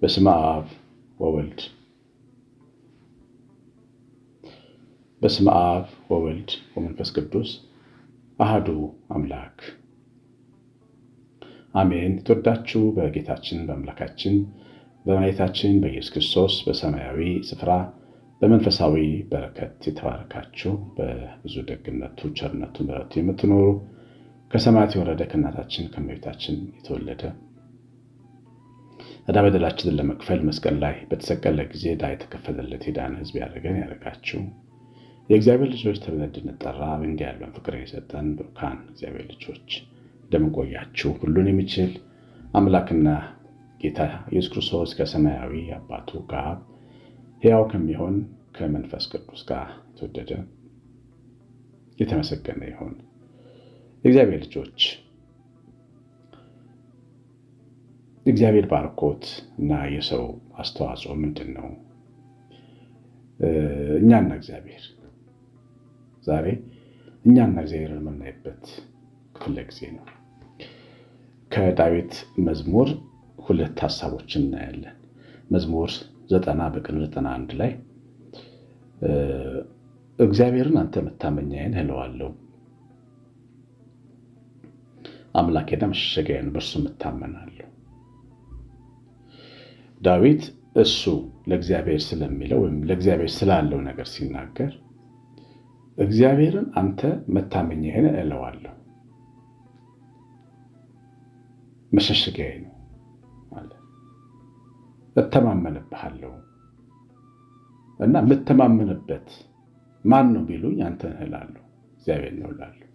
በስመ አብ ወወልድ ወመንፈስ ቅዱስ አሐዱ አምላክ አሜን። ተወዳችሁ በጌታችን በአምላካችን በመድኃኒታችን በኢየሱስ ክርስቶስ በሰማያዊ ስፍራ በመንፈሳዊ በረከት የተባረካችሁ በብዙ ደግነቱ ቸርነቱ ምሕረቱ የምትኖሩ ከሰማያት የወረደ ከእናታችን ከእመቤታችን የተወለደ ዕዳ በደላችንን ለመክፈል መስቀል ላይ በተሰቀለ ጊዜ ዕዳ የተከፈለለት የዳነ ሕዝብ ያደረገን ያደረጋችሁ የእግዚአብሔር ልጆች ተብለን እንድንጠራ እንዲህ ያለውን ፍቅር የሰጠን ብሩካን እግዚአብሔር ልጆች እንደምን ቆያችሁ? ሁሉን የሚችል አምላክና ጌታ ኢየሱስ ክርስቶስ ከሰማያዊ አባቱ ጋር ሕያው ከሚሆን ከመንፈስ ቅዱስ ጋር የተወደደ የተመሰገነ ይሁን። የእግዚአብሔር ልጆች እግዚአብሔር ባርኮት እና የሰው አስተዋጽኦ ምንድን ነው? እኛና እግዚአብሔር ዛሬ እኛና እግዚአብሔርን የምናይበት ክፍለ ጊዜ ነው። ከዳዊት መዝሙር 2 ሀሳቦችን እናያለን። መዝሙር 90 በቅንፍ 91 ላይ እግዚአብሔርን አንተ መታመኛዬ ነህ እለዋለሁ፣ አምላኬና መሸሸጊያዬ ነው፣ በእርሱ እታመናለሁ። ዳዊት እሱ ለእግዚአብሔር ስለሚለው ወይም ለእግዚአብሔር ስላለው ነገር ሲናገር እግዚአብሔርን አንተ መታመኛዬ ነህ እለዋለሁ፣ መሸሸጊያዬ ነው ማለት እተማመንብሃለሁ እና የምተማመንበት ማን ነው ቢሉኝ አንተ ነህ እላለሁ፣ እግዚአብሔር ነው እላለሁ።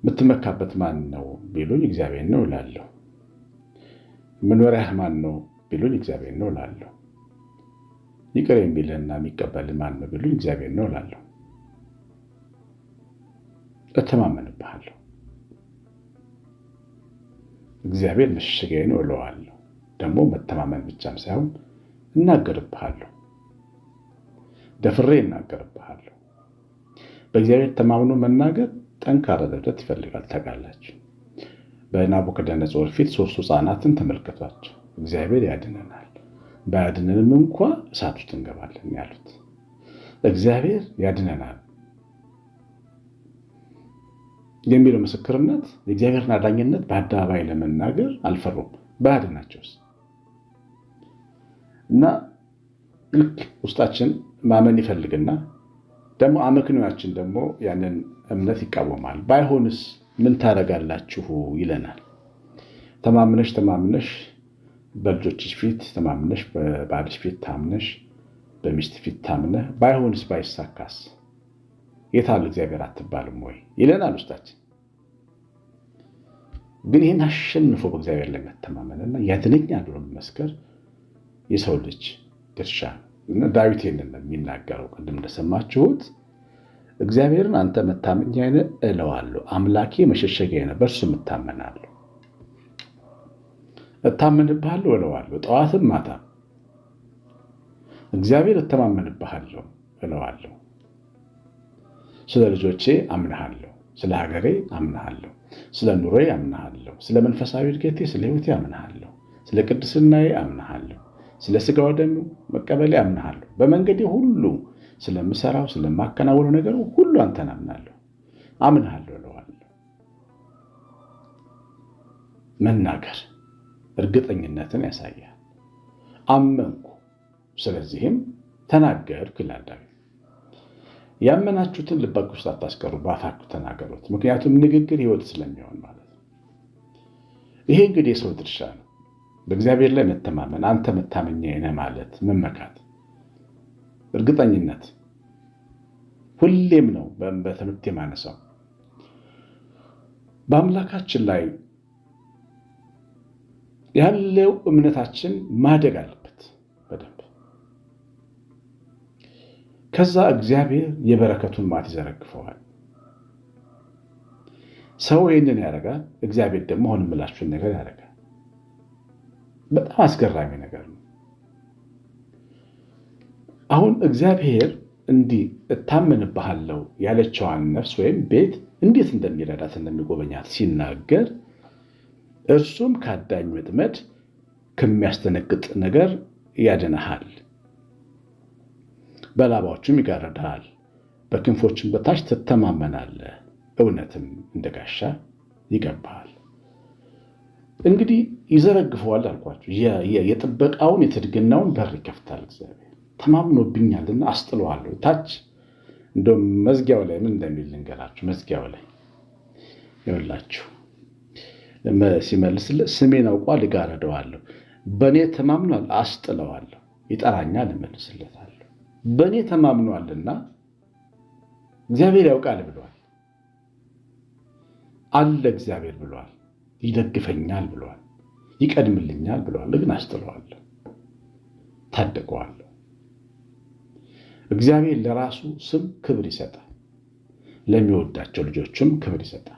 የምትመካበት ማን ነው ቢሉኝ እግዚአብሔር ነው እላለሁ። መኖሪያህ ማን ነው ቢሉኝ እግዚአብሔር ነው እላለሁ። ይቅር የሚልህና የሚቀበልህ ማን ነው ቢሉኝ እግዚአብሔር ነው እላለሁ። እተማመንብሃለሁ፣ እግዚአብሔር መሸሸጊያዬ ነው እለዋለሁ። ደግሞ መተማመን ብቻም ሳይሆን እናገርብሃለሁ፣ ደፍሬ እናገርብሃለሁ። በእግዚአብሔር ተማምኖ መናገር ጠንካራ ድፍረት ይፈልጋል። ታውቃላችሁ፣ በናቡከደነፆር ፊት 3 ሕፃናትን ተመልከቷቸው። እግዚአብሔር ያድነናል፣ ባያድነንም እንኳ እሳት ውስጥ እንገባለን ያሉት እግዚአብሔር ያድነናል የሚለው ምስክርነት የእግዚአብሔርን አዳኝነት በአደባባይ ለመናገር አልፈሩም። ባያድናቸውስ? እና ልክ ውስጣችን ማመን ይፈልግና ደግሞ አመክንዮአችን ደግሞ ያንን እምነት ይቃወማል። ባይሆንስ ምን ታደርጋላችሁ ይለናል። ተማምነሽ በልጆችሽ ፊት ተማምነሽ፣ በባልሽ ፊት ታምነሽ፣ በሚስት ፊት ታምነህ ባይሆንስ ባይሳካስ የታለ እግዚአብሔር አትባልም ወይ ይለናል ውስጣችን። ግን ይህን አሸንፎ በእግዚአብሔር ላይ መተማመንና ያድነኛል ብሎ መመስከር የሰው ልጅ ድርሻ ነው። ዳዊት ይህንን ነው የሚናገረው። ቅድም እንደሰማችሁት እግዚአብሔርን አንተ መታመኛዬ ነህ እለዋለሁ፣ አምላኬ መሸሸጊያዬ ነው፣ በእርሱ እታመናለሁ። እታመንብሃለሁ እለዋለሁ፣ ጠዋትም ማታም እግዚአብሔር እተማመንብሃለሁ እለዋለሁ። ስለ ልጆቼ አምንሃለሁ፣ ስለ ሀገሬ አምንሃለሁ፣ ስለ ኑሮዬ አምንሃለሁ፣ ስለ መንፈሳዊ እድገቴ፣ ስለ ሕይወቴ አምንሃለሁ፣ ስለ ቅድስናዬ አምንሃለሁ፣ ስለ ሥጋ ወደሙ መቀበሌ አምንሃለሁ፣ በመንገዴ ሁሉ ስለምሰራው ስለማከናወነው ነገር ሁሉ አንተን አምናለሁ እለዋለሁ። መናገር እርግጠኝነትን ያሳያል። አመንኩ ስለዚህም ተናገርኩ ይላል ዳዊት። ያመናችሁትን ልባችሁ ውስጥ አታስቀሩ፣ በአፋችሁ ተናገሩት። ምክንያቱም ንግግር ሕይወት ስለሚሆን ማለት ነው። ይሄ እንግዲህ የሰው ድርሻ ነው። በእግዚአብሔር ላይ መተማመን፣ አንተ መታመኛዬ ነህ ማለት መመካት፣ እርግጠኝነት ሁሌም ነው። በትምህርት የማነሳው በአምላካችን ላይ ያለው እምነታችን ማደግ አለበት በደንብ። ከዛ እግዚአብሔር የበረከቱን ማት ይዘረግፈዋል። ሰው ይህንን ያደርጋል፣ እግዚአብሔር ደግሞ አሁን የምላችሁን ነገር ያደርጋል። በጣም አስገራሚ ነገር ነው። አሁን እግዚአብሔር እንዲህ እታመንብሃለሁ ያለችዋን ነፍስ ወይም ቤት እንዴት እንደሚረዳት እንደሚጎበኛት ሲናገር እርሱም ከአዳኝ ወጥመድ ከሚያስደነግጥ ነገር ያድንሃል። በላባዎቹም ይጋርድሃል፣ በክንፎችም በታች ትተማመናለህ፣ እውነትም እንደ ጋሻ ይገባሃል። እንግዲህ ይዘረግፈዋል አልኳቸው። የጥበቃውን የትድግናውን በር ይከፍታል። እግዚአብሔር ተማምኖብኛልና አስጥለዋለሁ። ታች እንደውም መዝጊያው ላይ ምን እንደሚል ልንገራችሁ። መዝጊያው ላይ ይኸውላችሁ ሲመልስለት ስሜን አውቋል እጋርደዋለሁ፣ በእኔ ተማምኗል አስጥለዋለሁ፣ ይጠራኛል እመልስለታለሁ። በእኔ ተማምኗልና እግዚአብሔር ያውቃል ብሏል አለ። እግዚአብሔር ብሏል፣ ይደግፈኛል ብሏል፣ ይቀድምልኛል ብሏል። ግን አስጥለዋለሁ፣ ታደገዋለሁ። እግዚአብሔር ለራሱ ስም ክብር ይሰጣል፣ ለሚወዳቸው ልጆችም ክብር ይሰጣል።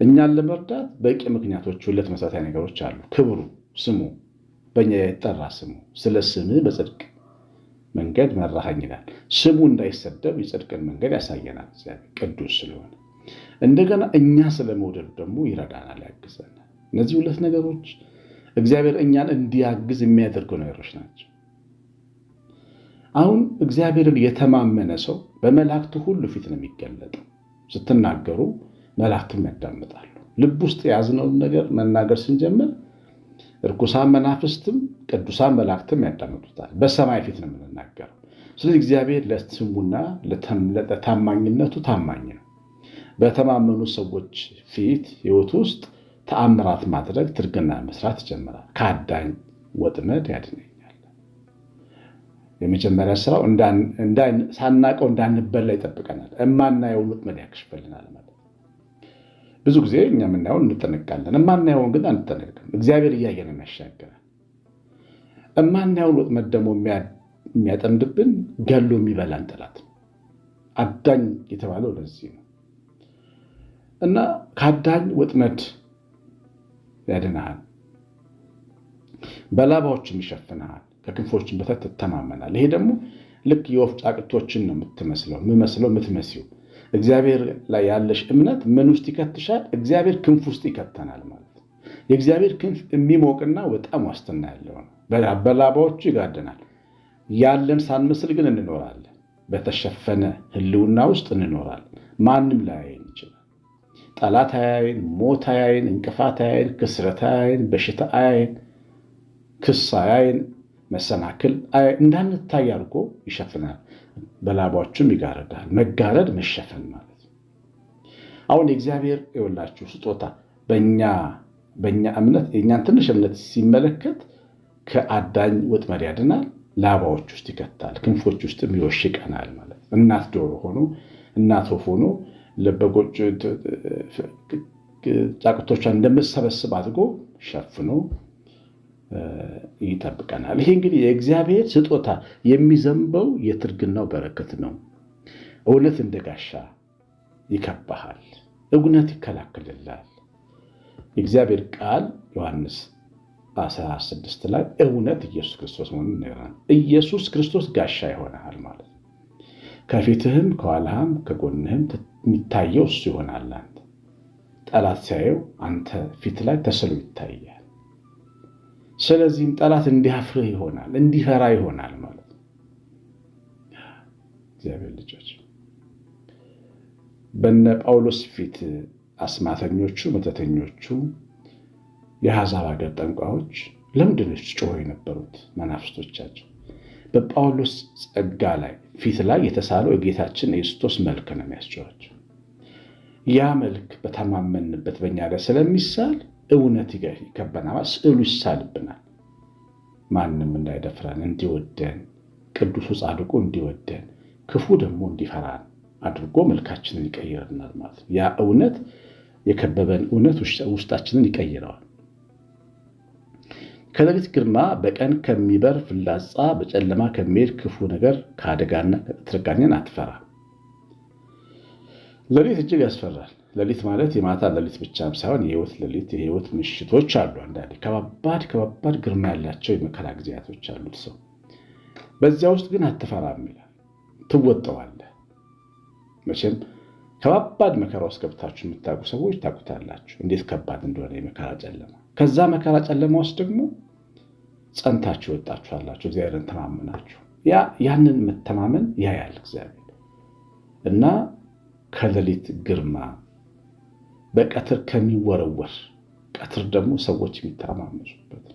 እኛን ለመርዳት በቂ ምክንያቶች ሁለት መሰረታዊ ነገሮች አሉ። ክብሩ፣ ስሙ፣ በእኛ የተጠራ ስሙ። ስለ ስምህ በጽድቅ መንገድ መራኸኝ ይላል። ስሙ እንዳይሰደብ የጽድቅን መንገድ ያሳየናል። እግዚአብሔር ቅዱስ ስለሆነ እንደገና እኛ ስለመውደዱ ደግሞ ይረዳናል፣ ያግዘናል። እነዚህ ሁለት ነገሮች እግዚአብሔር እኛን እንዲያግዝ የሚያደርጉ ነገሮች ናቸው። አሁን እግዚአብሔርን የተማመነ ሰው በመላእክቱ ሁሉ ፊት ነው የሚገለጠው። ስትናገሩ መላእክትም ያዳምጣሉ። ልብ ውስጥ የያዝነውን ነገር መናገር ስንጀምር ርኩሳን መናፍስትም ቅዱሳን መላእክትም ያዳምጡታል። በሰማይ ፊት ነው የምንናገረው። ስለዚህ እግዚአብሔር ለስሙና ለታማኝነቱ ታማኝ ነው። በተማመኑ ሰዎች ፊት ሕይወት ውስጥ ተአምራት ማድረግ፣ ትርግና መስራት ይጀምራል። ከአዳኝ ወጥመድ ያድነኛል። የመጀመሪያ ስራው ሳናቀው እንዳንበላ ይጠብቀናል። እማናየውን ወጥመድ ያክሽፈልናል ማለት። ብዙ ጊዜ እኛ የምናየውን እንጠነቃለን፣ እማናየውን ግን አንጠነቅም። እግዚአብሔር እያየ ነው የሚያሻግረን። እማናየውን ወጥመድ ደግሞ የሚያጠምድብን ገሎ የሚበላን ጠላት ነው። አዳኝ የተባለው ለዚህ ነው። እና ከአዳኝ ወጥመድ ያድንሃል፣ በላባዎችም ይሸፍንሃል፣ ከክንፎችን በታች ትተማመናል። ይሄ ደግሞ ልክ የወፍ ጫቅቶችን ነው የምትመስለው። እግዚአብሔር ላይ ያለሽ እምነት ምን ውስጥ ይከትሻል? እግዚአብሔር ክንፍ ውስጥ ይከተናል ማለት ነው። የእግዚአብሔር ክንፍ የሚሞቅና በጣም ዋስትና ያለው ነው። በላባዎቹ ይጋርደናል። ያለን ሳንመስል ግን እንኖራለን። በተሸፈነ ሕልውና ውስጥ እንኖራለን። ማንም ላያየን ይችላል። ጠላት አያየን፣ ሞት አያየን፣ እንቅፋት አያየን፣ ክስረት አያየን፣ በሽታ አያየን፣ ክስ አያየን፣ መሰናክል እንዳንታይ አድርጎ ይሸፍናል። በላባዎቹም ይጋርዳል። መጋረድ መሸፈን ማለት ነው። አሁን የእግዚአብሔር የወላችሁ ስጦታ በእኛ እምነት የእኛን ትንሽ እምነት ሲመለከት ከአዳኝ ወጥመድ ያድናል፣ ላባዎች ውስጥ ይከታል፣ ክንፎች ውስጥ ይወሽቀናል ማለት ነው። እናት ዶሮ ሆኖ እናት ወፍ ሆኖ ለበጎች ጫቅቶቿን እንደምትሰበስብ አድርጎ ሸፍኖ ይጠብቀናል። ይሄ እንግዲህ የእግዚአብሔር ስጦታ የሚዘንበው የትርግናው በረከት ነው። እውነት እንደ ጋሻ ይከባሃል፣ እውነት ይከላከልላል። የእግዚአብሔር ቃል ዮሐንስ 16 ላይ እውነት ኢየሱስ ክርስቶስ መሆኑን ይነግራል። ኢየሱስ ክርስቶስ ጋሻ ይሆናል ማለት ነው። ከፊትህም ከኋላህም ከጎንህም የሚታየው እሱ ይሆናል። አንተ ጠላት ሲያየው አንተ ፊት ላይ ተስሎ ይታያል። ስለዚህም ጠላት እንዲያፍርህ ይሆናል፣ እንዲፈራ ይሆናል ማለት ነው። እግዚአብሔር ልጆች በነ ጳውሎስ ፊት አስማተኞቹ፣ መተተኞቹ፣ የአሕዛብ ሀገር ጠንቋዮች ለምንድን ነው ጮኸው የነበሩት? መናፍስቶቻቸው በጳውሎስ ጸጋ ላይ ፊት ላይ የተሳለው የጌታችን የክርስቶስ መልክ ነው የሚያስጨዋቸው። ያ መልክ በተማመንበት በእኛ ላይ ስለሚሳል እውነት ይከበናል፣ ስዕሉ ይሳልብናል። ማንም እንዳይደፍረን እንዲወደን፣ ቅዱሱ ጻድቁ እንዲወደን፣ ክፉ ደግሞ እንዲፈራን አድርጎ መልካችንን ይቀይርናል ማለት ነው። ያ እውነት የከበበን እውነት ውስጣችንን ይቀይረዋል። ከሌሊት ግርማ፣ በቀን ከሚበር ፍላጻ፣ በጨለማ ከሚሄድ ክፉ ነገር፣ ከአደጋና ከትርጋኔን አትፈራ። ሌሊት እጅግ ያስፈራል። ሌሊት ማለት የማታ ሌሊት ብቻም ሳይሆን የህይወት ሌሊት፣ የህይወት ምሽቶች አሉ። አንዳንዴ ከባባድ ግርማ ያላቸው የመከራ ጊዜያቶች አሉት ሰው። በዚያ ውስጥ ግን አትፈራም ይላል። ትወጠዋለህ። መቼም ከባባድ መከራ ውስጥ ገብታችሁ የምታውቁ ሰዎች ታውቁታላችሁ፣ እንዴት ከባድ እንደሆነ የመከራ ጨለማ። ከዛ መከራ ጨለማ ውስጥ ደግሞ ጸንታችሁ ወጣችኋላችሁ። እግዚአብሔርን ተማመናችሁ። ያንን መተማመን ያያል እግዚአብሔር እና ከሌሊት ግርማ በቀትር ከሚወረወር ቀትር ደግሞ ሰዎች የሚተማመኑበት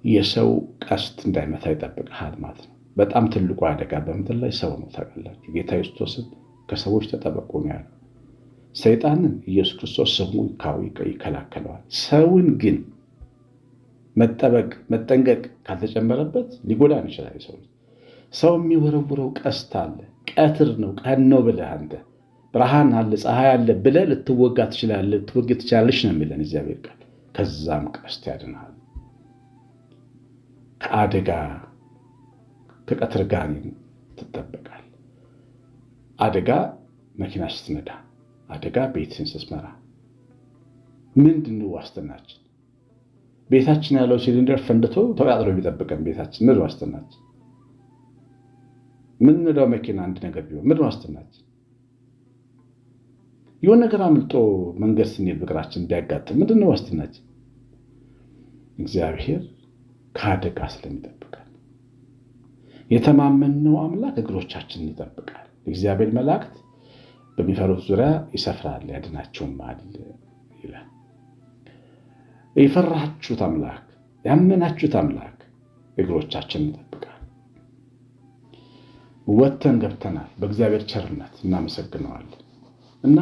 የሰው ቀስት እንዳይመታ ይጠብቅሃል ማለት ነው። በጣም ትልቁ አደጋ በምድር ላይ ሰው ነው። ታውቃላችሁ ጌታ ኢየሱስን ከሰዎች ተጠበቁ ነው ያለው። ሰይጣንን ኢየሱስ ክርስቶስ ስሙ ይከላከለዋል። ሰውን ግን መጠንቀቅ ካልተጨመረበት ሊጎዳን ይችላል። ሰው የሚወረውረው ቀስት አለ። ቀትር ነው ቀን ነው ብለህ አንተ ብርሃን አለ ፀሐይ አለ ብለህ ልትወጋ ትችላለህ፣ ልትወግ ትችላለች ነው የሚለን እግዚአብሔር ቃል። ከዛም ቀስት ያድንሃል ከአደጋ ከቀትር ጋር ትጠበቃል። አደጋ መኪና ስትነዳ፣ አደጋ ቤትህን ስትመራ ምንድን ነው ዋስትናችን? ቤታችን ያለው ሲሊንደር ፈንድቶ ተቃጥሎ የሚጠብቀን ቤታችን ምን ዋስትናችን? ምንነዳው መኪና አንድ ነገር ቢሆን ምን ዋስትናችን? የሆነ ነገር አምልጦ መንገድ ስንሄድ በእግራችን ቢያጋጥም ምንድን ነው ዋስትናችን? እግዚአብሔር ከአደጋ ስለሚጠብቃል። የተማመንነው አምላክ እግሮቻችንን ይጠብቃል። እግዚአብሔር መላእክት በሚፈሩት ዙሪያ ይሰፍራል ያድናቸውማል ይላል። የፈራችሁት አምላክ ያመናችሁት አምላክ እግሮቻችንን ይጠብቃል። ወጥተን ገብተናል። በእግዚአብሔር ቸርነት እናመሰግነዋለን እና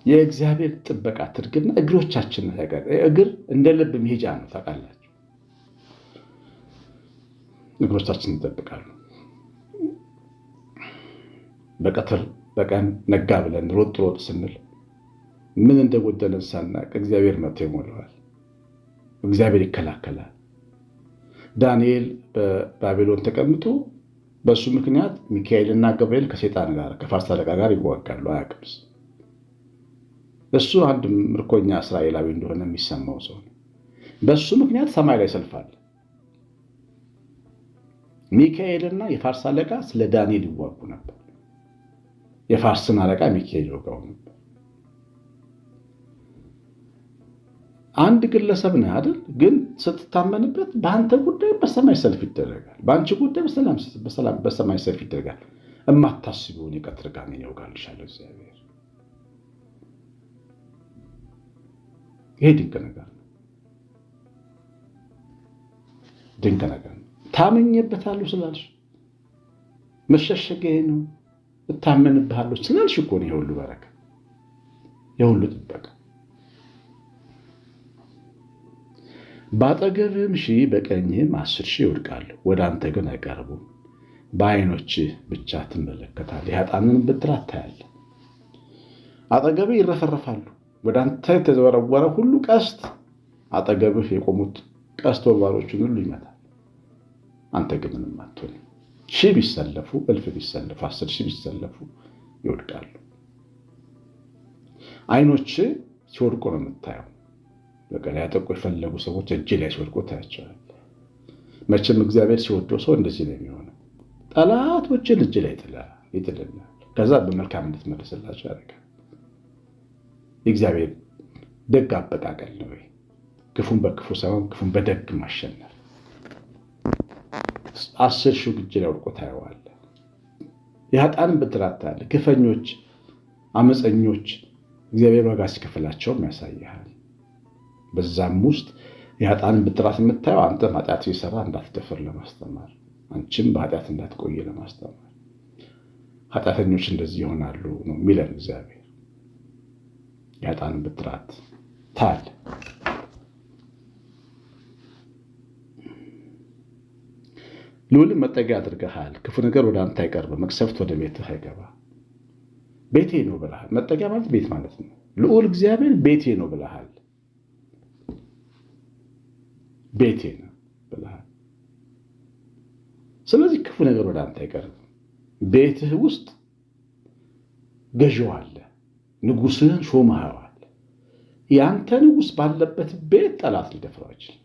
የእግዚአብሔር ጥበቃ ትርግና እግሮቻችንን እግር እንደ ልብ መሄጃ ነው። ታውቃላችሁ እግሮቻችንን ይጠብቃሉ። በቀትር በቀን ነጋ ብለን ሮጥ ስንል ምን እንደጎደለን ሳናቅ እግዚአብሔር መጥቶ ይሞላዋል። እግዚአብሔር ይከላከላል። ዳንኤል በባቢሎን ተቀምጦ በሱ ምክንያት ሚካኤልና ገብርኤል ከሰይጣን ጋር ከፋርስ አለቃ ጋር ይዋጋሉ። አያውቅም። እሱ አንድ ምርኮኛ እስራኤላዊ እንደሆነ የሚሰማው ሰው ነው። በሱ ምክንያት ሰማይ ላይ ሰልፋል። ሚካኤልና የፋርስ አለቃ ስለ ዳንኤል ይዋጉ ነበር። የፋርስን አለቃ ሚካኤል ይወጋው ነበር። አንድ ግለሰብ ነህ አይደል? ግን ስትታመንበት በአንተ ጉዳይ በሰማይ ሰልፍ ይደረጋል። በአንቺ ጉዳይ በሰማይ ሰልፍ ይደረጋል። እማታስቢውን የቀትር ጋኔን ይወጋልሻል እግዚአብሔር። ይሄ ድንቅ ነገር ነው። ድንቅ ነገር ነው። ታመኝበታለሁ ስላልሽ መሸሸጊያዬ ነው እታመንብሃለሁ ስላልሽ እኮ ነው የሁሉ በረከት የሁሉ ጥበቃ። በአጠገብህም 1000 በቀኝህም 10,000 ይወድቃሉ፣ ወደ አንተ ግን አይቀርቡም። በዓይኖችህ ብቻ ትመለከታለህ፣ የኃጥአንን ብድራት ታያለህ። አጠገብህ ይረፈረፋሉ። ወደ አንተ የተወረወረ ሁሉ ቀስት አጠገብህ የቆሙት ቀስት ወርዋሮችን ሁሉ ይመታል። አንተ ግን ምንም አትሆንም። 1000 ቢሰለፉ 1000 ቢሰለፉ 10,000 ቢሰለፉ ይወድቃሉ። ዓይኖች ሲወድቁ ነው የምታየው። በቃ ያጠቁ የፈለጉ ሰዎች እጅ ላይ ሲወድቁ ታያቸዋል። መቼም እግዚአብሔር ሲወደው ሰው እንደዚህ ነው የሚሆነው። ጠላቶችን እጅ ላይ ይጥልናል። ከዛ በመልካም እንድትመለስላቸው ያደርጋል። የእግዚአብሔር ደግ አበቃቀል ነው። ክፉን በክፉ ሳይሆን ክፉን በደግ ማሸነፍ። 10,000 እጅ ላይ ወድቆ ታየዋለህ። የኃጥአንን ብድራት ታያለህ። ግፈኞች፣ አመፀኞች እግዚአብሔር ዋጋ ሲከፍላቸውም ያሳይሃል። በዛም ውስጥ የኃጥአንን ብድራት የምታየው አንተም ኃጢአት የሰራ እንዳትደፍር ለማስተማር፣ አንቺም በኃጢአት እንዳትቆይ ለማስተማር። ኃጢአተኞች እንደዚህ ይሆናሉ ነው የሚለን እግዚአብሔር። የኃጥአንን ብድራት ታያለህ። ልዑልን መጠጊያ አድርገሃል። ክፉ ነገር ወደ አንተ አይቀርብም፣ መቅሰፍት ወደ ቤትህ አይገባ። ቤቴ ነው ብለሃል። መጠጊያ ማለት ቤት ማለት ነው። ልዑል እግዚአብሔር ቤቴ ነው ብለሃል። ቤቴ ነው ብለሃል። ስለዚህ ክፉ ነገር ወደ አንተ አይቀርብም። ቤትህ ውስጥ ገዢው አለ፣ ንጉሥህን ሾመኸዋል። ያንተ ንጉሥ ባለበት ቤት ጠላት ሊደፍረው አይችልም።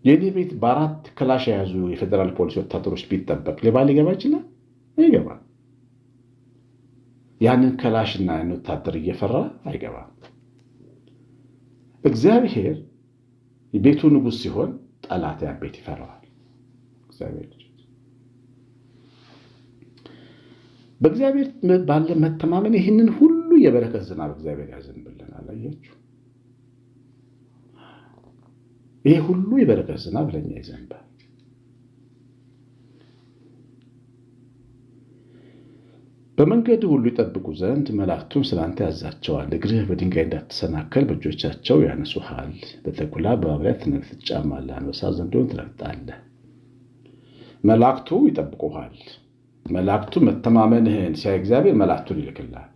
የኔ ቤት በ4 ክላሽ የያዙ የፌዴራል ፖሊስ ወታደሮች ቢጠበቅ ሌባ ሊገባ ይችላል? አይገባም። ያንን ከላሽና ያን ወታደር እየፈራ አይገባም። እግዚአብሔር የቤቱ ንጉሥ ሲሆን ጠላት ያን ቤት ይፈራዋል። በእግዚአብሔር ባለ መተማመን ይህንን ሁሉ የበረከት ዝናብ እግዚአብሔር ያዘንብልናል። አያችሁ፣ ይህ ሁሉ የበረከት ዝናብ ለእኛ ይዘንባል። በመንገድ ሁሉ ይጠብቁ ዘንድ መላእክቱን ስላንተ ያዛቸዋል። እግርህ በድንጋይ እንዳትሰናከል በእጆቻቸው ያነሱሃል። በተኩላ በእባብ ላይ ትጫማለህ፣ አንበሳ ዘንዶውን ትረግጣለህ። መላእክቱ ይጠብቁሃል። መላእክቱ መተማመንህን ሲያይ እግዚአብሔር መላእክቱን ይልክልሃል።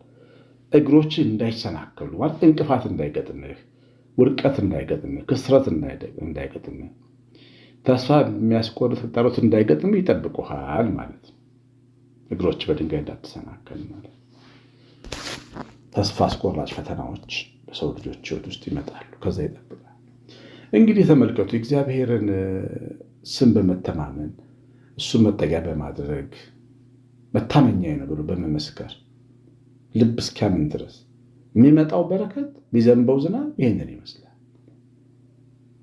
እግሮችህ እንዳይሰናከሉ ማለት እንቅፋት እንዳይገጥምህ፣ ውድቀት እንዳይገጥምህ፣ ክስረት እንዳይገጥምህ፣ ተስፋ የሚያስቆርጥ ተግዳሮት እንዳይገጥምህ ይጠብቁሃል ማለት ነው። እግሮች በድንጋይ እንዳትሰናከል ማለት። ተስፋ አስቆራጭ ፈተናዎች በሰው ልጆች ሕይወት ውስጥ ይመጣሉ። ከዛ ይጠብቃል። እንግዲህ ተመልከቱ፣ እግዚአብሔርን ስም በመተማመን እሱን መጠጊያ በማድረግ መታመኛዬ ነው ብሎ በመመስከር ልብ እስኪያምን ድረስ የሚመጣው በረከት ቢዘንበው ዝናብ ይህንን ይመስላል።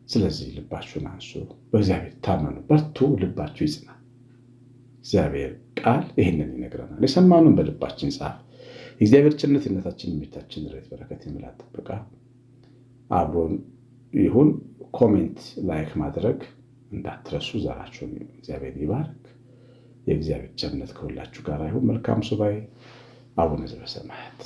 ስለዚህ ልባችሁን አንሱ፣ በእግዚአብሔር ታመኑ፣ በርቱ፣ ልባችሁ ይጽና። እግዚአብሔር ቃል ይህንን ይነግረናል። የሰማኑን በልባችን ጻፍ። የእግዚአብሔር ቸርነት የእናታችን የእመቤታችን ረድኤት በረከት የምላት ጥበቃ አብሮን ይሁን። ኮሜንት፣ ላይክ ማድረግ እንዳትረሱ። ዘራችሁን እግዚአብሔር ይባርክ። የእግዚአብሔር ቸርነት ከሁላችሁ ጋር ይሁን። መልካም ሱባኤ። አቡነ ዘበሰማያት